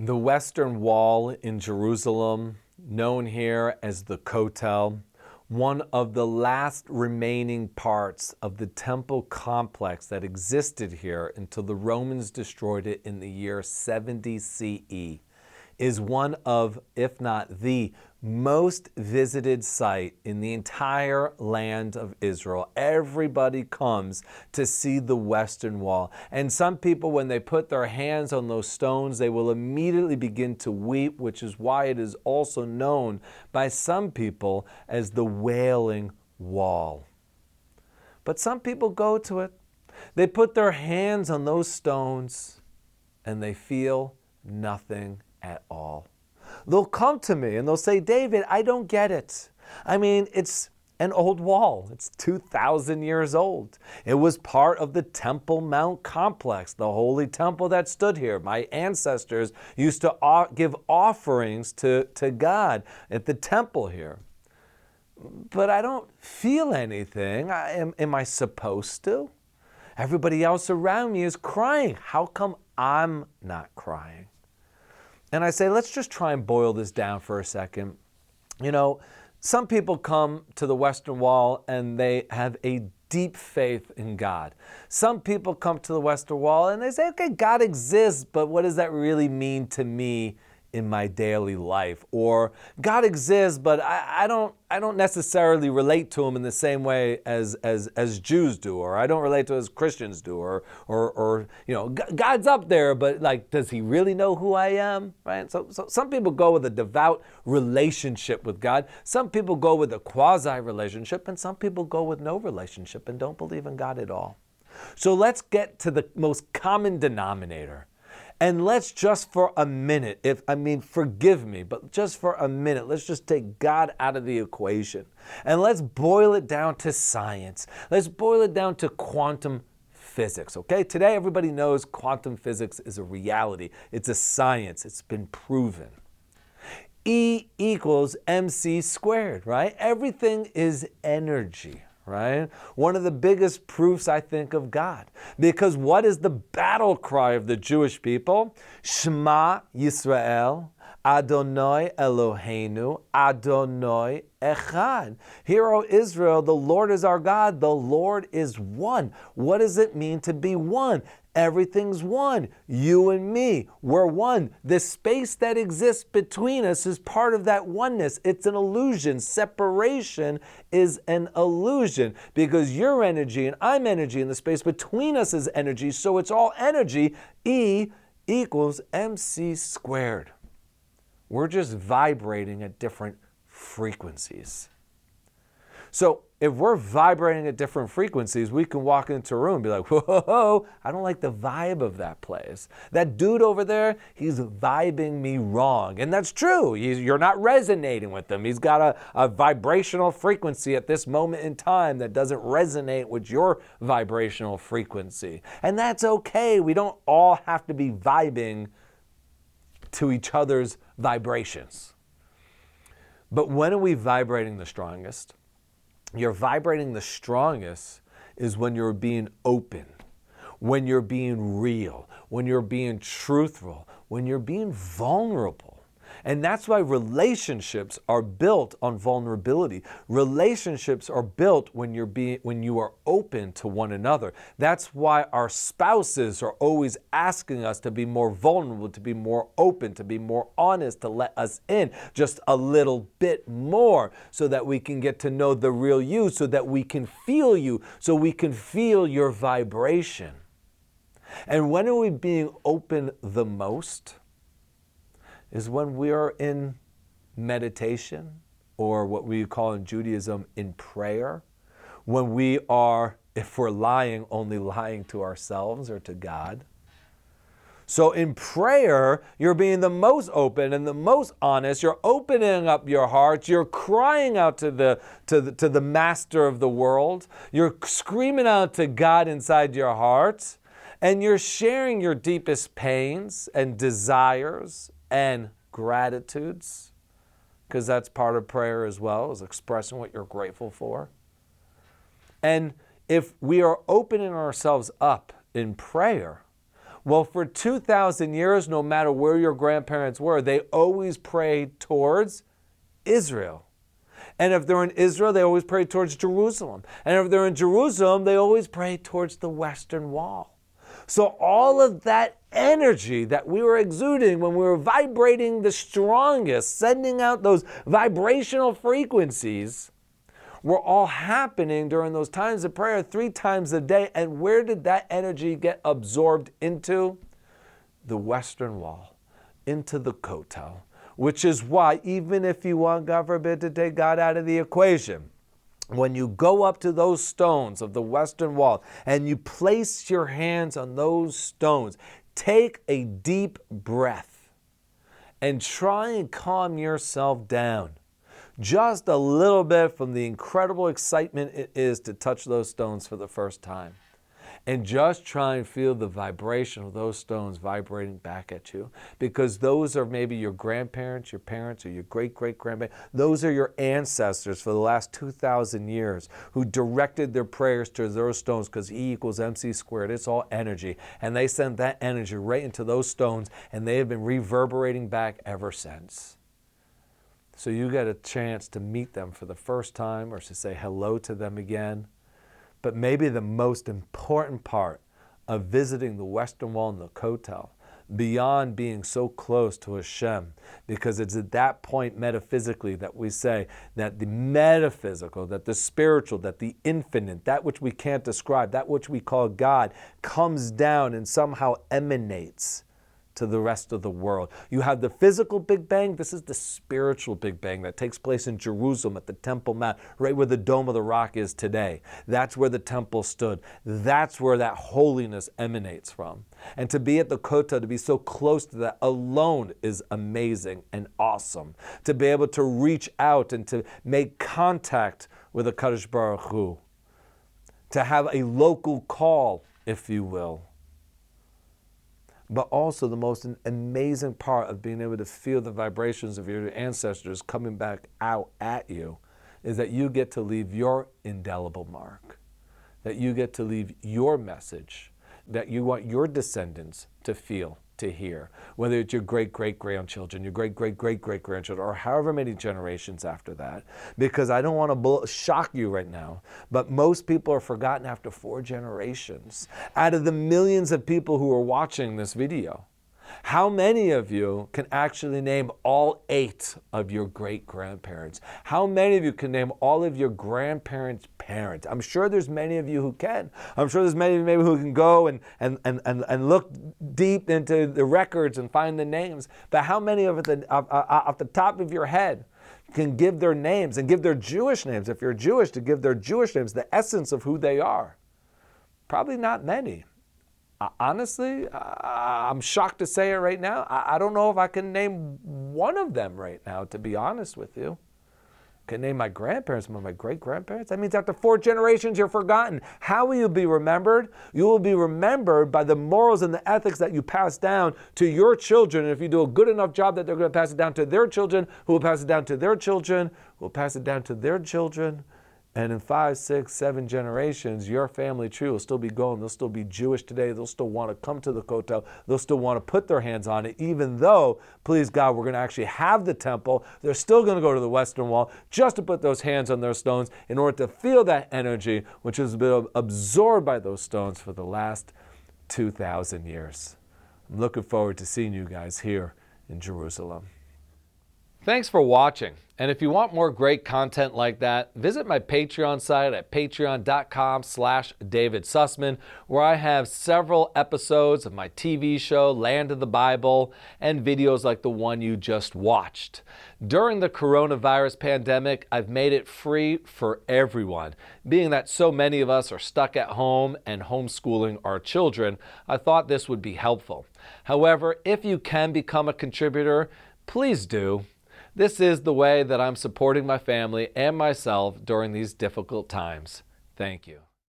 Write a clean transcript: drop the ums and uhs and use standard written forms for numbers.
The Western Wall in Jerusalem, known here as the Kotel, one of the last remaining parts of the temple complex that existed here until the Romans destroyed it in the year 70 CE, is one of, if not the most visited site in the entire land of Israel. Everybody comes to see the Western Wall. And some people, when they put their hands on those stones, they will immediately begin to weep, which is why it is also known by some people as the Wailing Wall. But some people go to it. They put their hands on those stones and they feel nothing at all. They'll come to me and they'll say, David, I don't get it. I mean, it's an old wall. It's 2,000 years old. It was part of the Temple Mount complex, the holy temple that stood here. My ancestors used to give offerings to God at the temple here. But I don't feel anything. Am I supposed to? Everybody else around me is crying. How come I'm not crying? And I say, let's just try and boil this down for a second. You know, some people come to the Western Wall and they have a deep faith in God. Some people come to the Western Wall and they say, okay, God exists, but what does that really mean to me in my daily life? Or God exists, but I don't necessarily relate to him in the same way as Jews do, or I don't relate to him as Christians do, or you know, God's up there, but like, does he really know who I am? Right? So some people go with a devout relationship with God. Some people go with a quasi relationship, and some people go with no relationship and don't believe in God at all. So let's get to the most common denominator. And let's just for a minute, forgive me, but just for a minute, let's just take God out of the equation. And let's boil it down to science. Let's boil it down to quantum physics, okay? Today, everybody knows quantum physics is a reality. It's a science. It's been proven. E equals mc squared, right? Everything is energy. Right? One of the biggest proofs, I think, of God. Because what is the battle cry of the Jewish people? Shema Yisrael, Adonai Eloheinu, Adonai Echad. Hear, O Israel, the Lord is our God, the Lord is one. What does it mean to be one? Everything's one. You and me, we're one. The space that exists between us is part of that oneness. It's an illusion. Separation is an illusion because you're energy and I'm energy and the space between us is energy. So it's all energy. E equals mc squared. We're just vibrating at different frequencies. So if we're vibrating at different frequencies, we can walk into a room and be like, whoa, I don't like the vibe of that place. That dude over there, he's vibing me wrong. And that's true. You're not resonating with him. He's got a vibrational frequency at this moment in time that doesn't resonate with your vibrational frequency. And that's okay. We don't all have to be vibing to each other's vibrations. But when are we vibrating the strongest? You're vibrating the strongest is when you're being open, when you're being real, when you're being truthful, when you're being vulnerable. And that's why relationships are built on vulnerability. Relationships are built when you are open to one another. That's why our spouses are always asking us to be more vulnerable, to be more open, to be more honest, to let us in just a little bit more so that we can get to know the real you, so that we can feel you, so we can feel your vibration. And when are we being open the most? Is when we are in meditation, or what we call in Judaism in prayer, when we are, if we're lying, only lying to ourselves or to God. So in prayer, you're being the most open and the most honest. You're opening up your heart. You're crying out to the master of the world. You're screaming out to God inside your heart. And you're sharing your deepest pains and desires and gratitudes, because that's part of prayer as well, is expressing what you're grateful for. And if we are opening ourselves up in prayer, Well, for 2,000 years, no matter where your grandparents were, they always prayed towards Israel. And if they're in Israel, they always pray towards Jerusalem. And if they're in Jerusalem, they always pray towards the Western Wall. So all of that energy that we were exuding when we were vibrating the strongest, sending out those vibrational frequencies, were all happening during those times of prayer 3 times a day. And where did that energy get absorbed into? The Western Wall, into the Kotel. Which is why, even if you want, God forbid, to take God out of the equation, when you go up to those stones of the Western Wall and you place your hands on those stones, take a deep breath and try and calm yourself down just a little bit from the incredible excitement it is to touch those stones for the first time. And just try and feel the vibration of those stones vibrating back at you. Because those are maybe your grandparents, your parents, or your great-great-grandparents. Those are your ancestors for the last 2,000 years who directed their prayers to those stones, because E equals MC squared. It's all energy. And they sent that energy right into those stones, and they have been reverberating back ever since. So you get a chance to meet them for the first time or to say hello to them again. But maybe the most important part of visiting the Western Wall and the Kotel, beyond being so close to Hashem, because it's at that point metaphysically that we say that the metaphysical, that the spiritual, that the infinite, that which we can't describe, that which we call God, comes down and somehow emanates to the rest of the world. You have the physical Big Bang. This is the spiritual Big Bang that takes place in Jerusalem at the Temple Mount, right where the Dome of the Rock is today. That's where the temple stood. That's where that holiness emanates from. And to be at the Kotel, to be so close to that alone is amazing and awesome. To be able to reach out and to make contact with the Kadosh Baruch Hu. To have a local call, if you will. But also the most amazing part of being able to feel the vibrations of your ancestors coming back out at you is that you get to leave your indelible mark, that you get to leave your message, that you want your descendants to feel, to hear, whether it's your great-great-grandchildren, your great-great-great-great-grandchildren, or however many generations after that. Because I don't want to shock you right now, but most people are forgotten after 4 generations. Out of the millions of people who are watching this video, how many of you can actually name all 8 of your great-grandparents? How many of you can name all of your grandparents' parents? I'm sure there's many of you who can. I'm sure there's many of you maybe who can go and look deep into the records and find the names. But how many of it off the top of your head can give their names and give their Jewish names? If you're Jewish, to give their Jewish names, the essence of who they are. Probably not many. Honestly, I'm shocked to say it right now. I don't know if I can name one of them right now, to be honest with you. I can name my grandparents, my great-grandparents. That means after 4 generations, you're forgotten. How will you be remembered? You will be remembered by the morals and the ethics that you pass down to your children. And if you do a good enough job, that they're going to pass it down to their children, who will pass it down to their children, who will pass it down to their children. And in 5, 6, 7 generations, your family tree will still be going. They'll still be Jewish today. They'll still want to come to the Kotel. They'll still want to put their hands on it, even though, please God, we're going to actually have the temple. They're still going to go to the Western Wall just to put those hands on their stones in order to feel that energy, which has been absorbed by those stones for the last 2,000 years. I'm looking forward to seeing you guys here in Jerusalem. Thanks for watching. And if you want more great content like that, visit my Patreon site at patreon.com/David Sussman, where I have several episodes of my TV show, Land of the Bible, and videos like the one you just watched. During the coronavirus pandemic, I've made it free for everyone. Being that so many of us are stuck at home and homeschooling our children, I thought this would be helpful. However, if you can become a contributor, please do. This is the way that I'm supporting my family and myself during these difficult times. Thank you.